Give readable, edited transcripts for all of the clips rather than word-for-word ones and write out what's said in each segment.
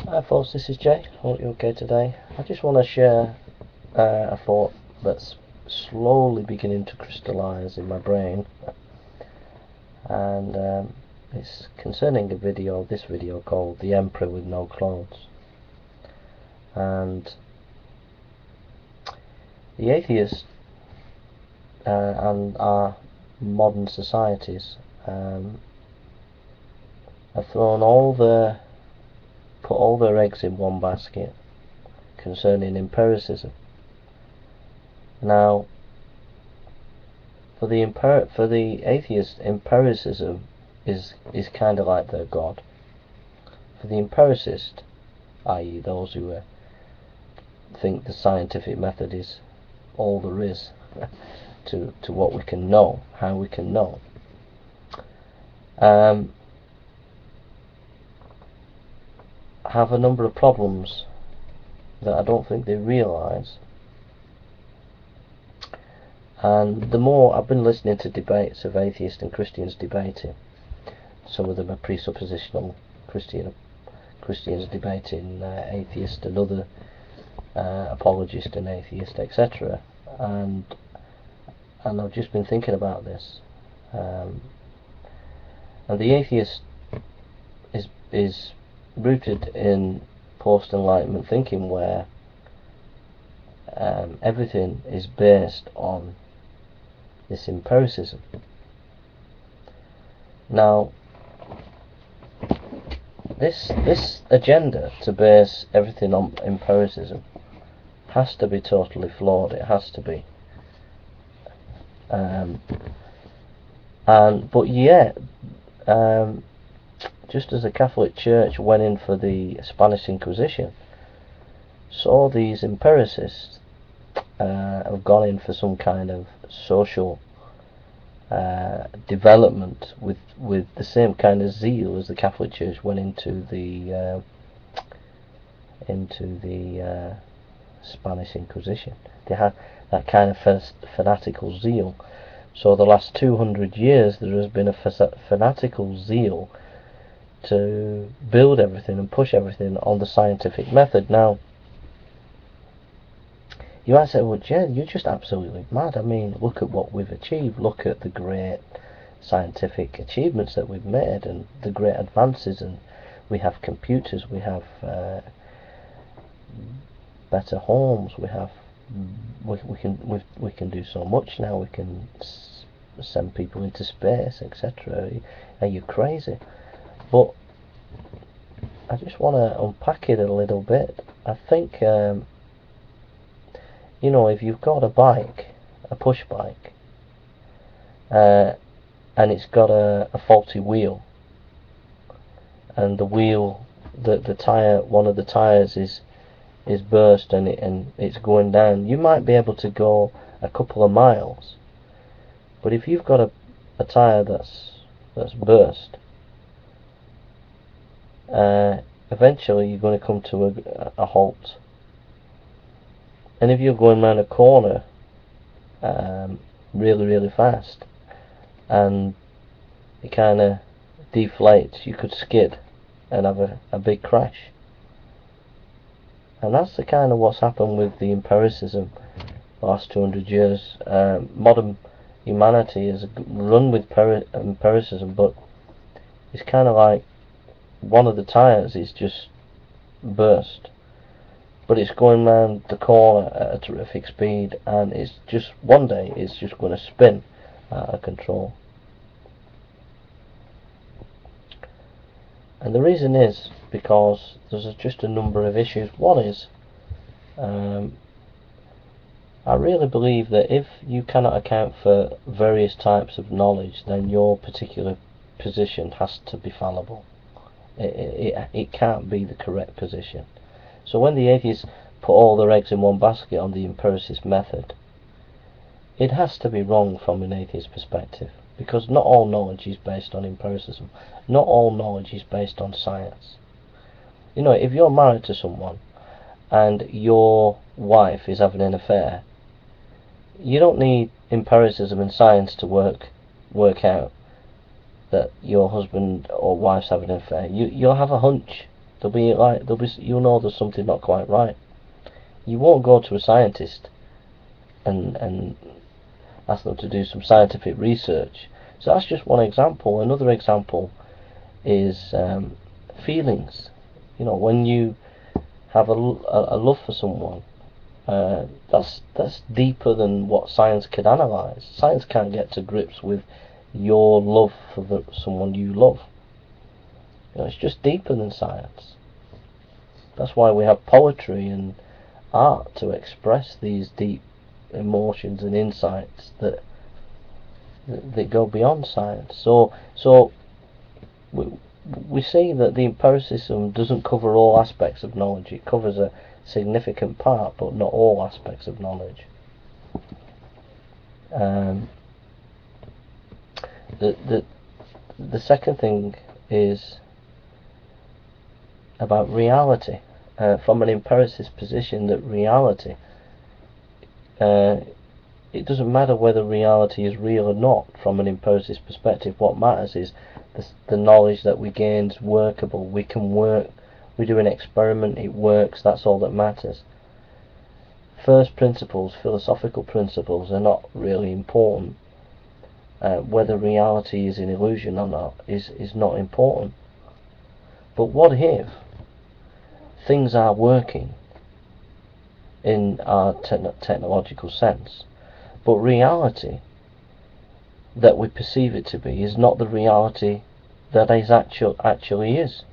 Hi folks, this is Jay. Hope you're okay today. I just want to share a thought that's slowly beginning to crystallise in my brain, and it's concerning this video called The Emperor with No Clothes. And the atheists and our modern societies have put all their eggs in one basket concerning empiricism. Now, for the atheist, empiricism is kind of like their god. For the empiricist, i.e. those who think the scientific method is all there is to what we can know, how we can know, have a number of problems that I don't think they realise. And the more I've been listening to debates of atheists and Christians debating, some of them are presuppositional Christians debating atheist and other apologist and atheist, etc. And I've just been thinking about this. And the atheist is rooted in post-enlightenment thinking, where everything is based on this empiricism. Now, this agenda to base everything on empiricism has to be totally flawed. It has to be. But yet, just as the Catholic Church went in for the Spanish Inquisition, so these empiricists have gone in for some kind of social development with the same kind of zeal as the Catholic Church went into the Spanish Inquisition. They had that kind of fanatical zeal. So the last 200 years there has been a fanatical zeal to build everything and push everything on the scientific method. Now, you might say, well, Jed, you're just absolutely mad. I mean, look at what we've achieved. Look at the great scientific achievements that we've made and the great advances. And we have computers, we have better homes, we can do so much now. We can send people into space, etc. Are you crazy? But I just want to unpack it a little bit. I think, if you've got a bike, a push bike, and it's got a faulty wheel, and the wheel, the tire, one of the tires is burst and it's going down, you might be able to go a couple of miles. But if you've got a tire that's burst, eventually you're going to come to a halt. And if you're going around a corner really fast and it kind of deflates, you could skid and have a big crash. And that's the kind of what's happened with the empiricism the last 200 years. Modern humanity is run with empiricism, but it's kind of like one of the tires is just burst, but it's going round the corner at a terrific speed, and it's just one day it's just going to spin out of control. And the reason is because there's just a number of issues. One is, I really believe that if you cannot account for various types of knowledge, then your particular position has to be fallible. It can't be the correct position. So when the atheists put all their eggs in one basket on the empiricist method, it has to be wrong from an atheist perspective, because not all knowledge is based on empiricism. Not all knowledge is based on science. If you're married to someone and your wife is having an affair, you don't need empiricism and science to work out that your husband or wife's having an affair. You'll have a hunch You'll know there's something not quite right. You won't go to a scientist and ask them to do some scientific research. So that's just one example. Another example is feelings. You know, when you have a love for someone, that's deeper than what science can analyse. Science can't get to grips with your love for someone you love. You know, it's just deeper than science. That's why we have poetry and art, to express these deep emotions and insights that go beyond science. So we see that the empiricism doesn't cover all aspects of knowledge. It covers a significant part, but not all aspects of knowledge. The second thing is about reality. From an empiricist position, that reality, it doesn't matter whether reality is real or not. From an empiricist perspective, what matters is the knowledge that we gain is workable. We can work. We do an experiment, it works. That's all that matters. First principles, philosophical principles, are not really important. Whether reality is an illusion or not is not important. But what if things are working in our technological sense, but reality that we perceive it to be is not the reality that is actually is?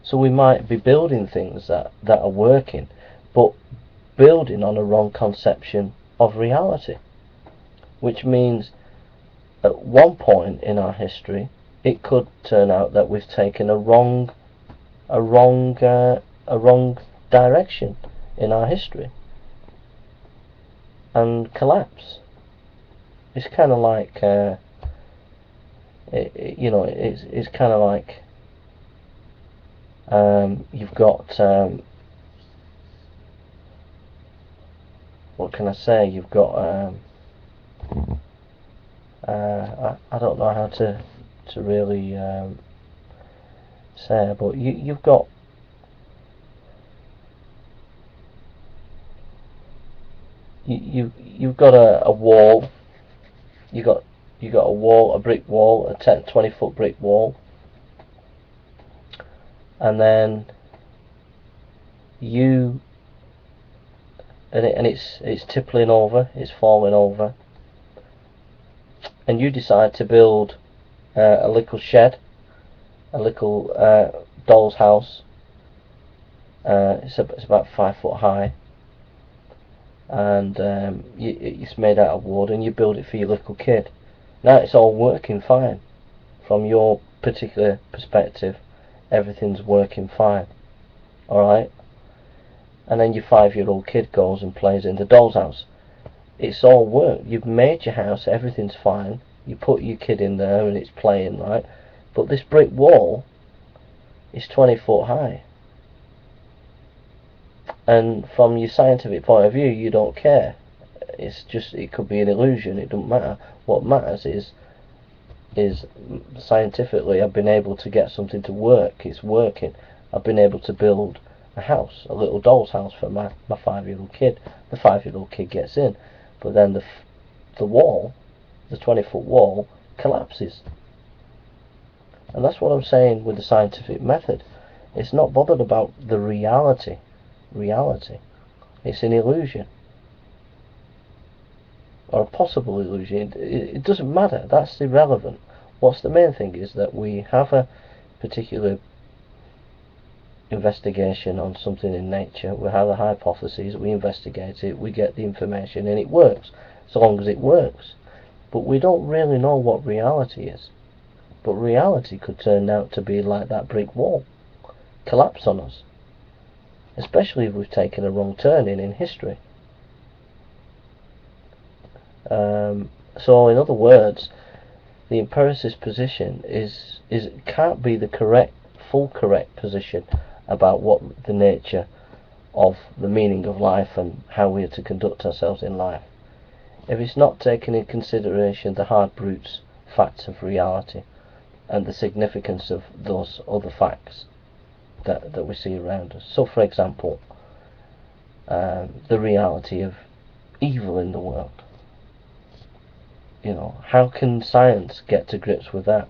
So we might be building things that are working, but building on a wrong conception of reality, which means at one point in our history it could turn out that we've taken a wrong direction in our history and collapse. It's kind of like it's kind of like you've got what can I say? You've got I don't know how to really say, but you've got you've got a wall. You got a wall, a brick wall, a 20-foot brick wall, and then it's tippling over, it's falling over, and you decide to build a little shed, a little doll's house. It's about 5 foot high, and it's made out of wood, and you build it for your little kid. Now it's all working fine. From your particular perspective, everything's working fine. Alright? And then your 5-year-old kid goes and plays in the doll's house. It's all worked. You've made your house, everything's fine. You put your kid in there and it's playing, right? But this brick wall is 20 foot high. And from your scientific point of view, you don't care. It's just, it could be an illusion, it doesn't matter. What matters is scientifically I've been able to get something to work. It's working. I've been able to build a house, a little doll's house for my 5-year-old kid. The 5-year-old kid gets in, but then the wall, the 20-foot wall, collapses. And that's what I'm saying with the scientific method. It's not bothered about the reality. It's an illusion, or a possible illusion. It doesn't matter. That's irrelevant. What's the main thing is that we have a particular investigation on something in nature. We have a hypothesis, we investigate it, we get the information, and it works, so long as it works. But we don't really know what reality is. But reality could turn out to be like that brick wall, collapse on us, especially if we've taken a wrong turn in history. So in other words, the empiricist position can't be the full correct position about what the nature of the meaning of life and how we are to conduct ourselves in life, if it's not taking in consideration the hard brutes facts of reality and the significance of those other facts. that we see around us. So, for example, the reality of evil in the world. You know, how can science get to grips with that?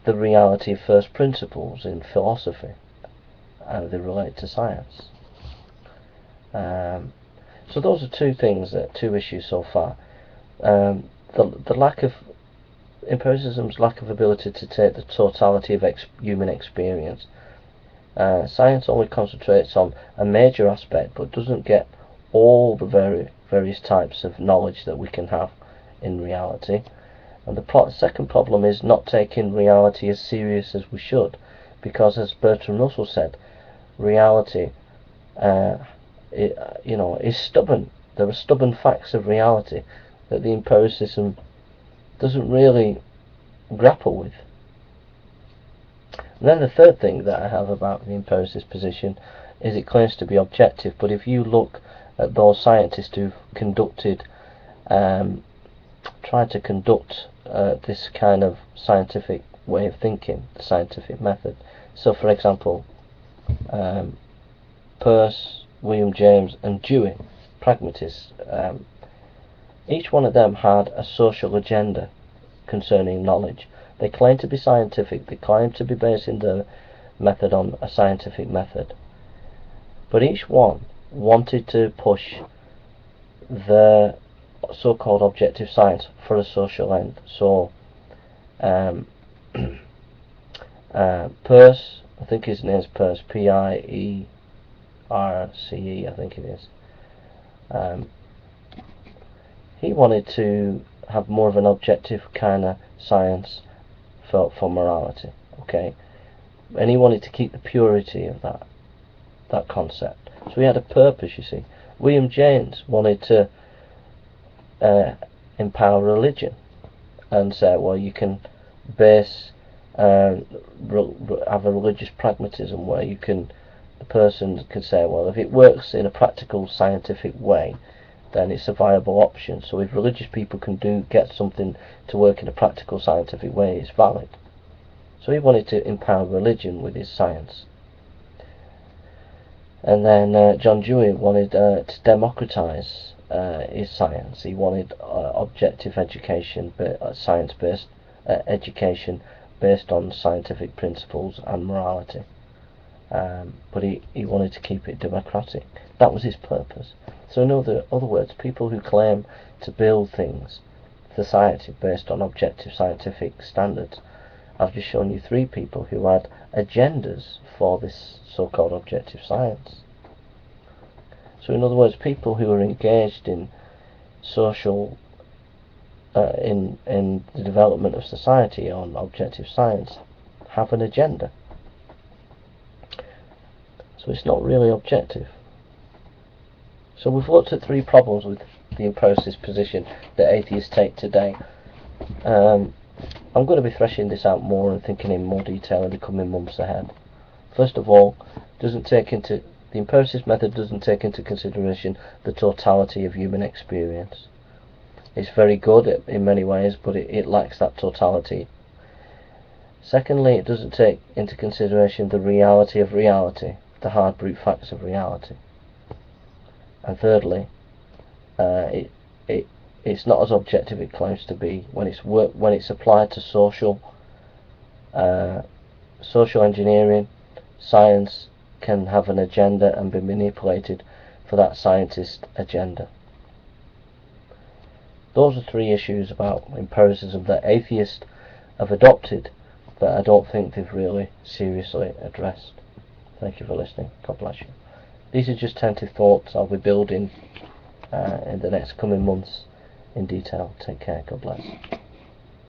The reality of first principles in philosophy, and they relate to science. So those are two issues so far. The lack of empiricism's lack of ability to take the totality of human experience. Science only concentrates on a major aspect, but doesn't get all the various types of knowledge that we can have in reality. And the second problem is not taking reality as serious as we should, because, as Bertrand Russell said, reality is stubborn. There are stubborn facts of reality that the empiricism doesn't really grapple with. And then the third thing that I have about the empiricist position is it claims to be objective, but if you look at those scientists who've tried to conduct this kind of scientific way of thinking, the scientific method. So, for example, Peirce, William James, and Dewey, pragmatists, each one of them had a social agenda concerning knowledge. They claimed to be scientific, they claimed to be basing their method on a scientific method, but each one wanted to push their so-called objective science for a social end. So Peirce, I think his name's Peirce, P-I-E-R-C-E, I think it is. He wanted to have more of an objective kind of science for morality, okay, and he wanted to keep the purity of that concept. So he had a purpose, you see. William James wanted to empower religion and say, well, you can base have a religious pragmatism where the person can say, well, if it works in a practical scientific way, then it's a viable option. So if religious people can get something to work in a practical scientific way, it's valid. So he wanted to empower religion with his science. And then John Dewey wanted to democratize his science. He wanted objective education, science-based education based on scientific principles and morality. But he wanted to keep it democratic. That was his purpose. So in other words, people who claim to build things, society based on objective scientific standards, I've just shown you three people who had agendas for this so-called objective science. So in other words, people who are engaged in social in the development of society on objective science have an agenda. So it's not really objective. So we've looked at three problems with the empiricist position that atheists take today. I'm going to be threshing this out more and thinking in more detail in the coming months ahead. First of all, the empiricist method doesn't take into consideration the totality of human experience. It's very good in many ways, but it lacks that totality. Secondly, it doesn't take into consideration the reality of reality, the hard brute facts of reality. And thirdly, it's not as objective it claims to be when it's applied to social engineering. Science can have an agenda and be manipulated for that scientist agenda. Those are three issues about empiricism that atheists have adopted that I don't think they've really seriously addressed. Thank you for listening. God bless you. These are just tentative thoughts I'll be building in the next coming months in detail. Take care. God bless.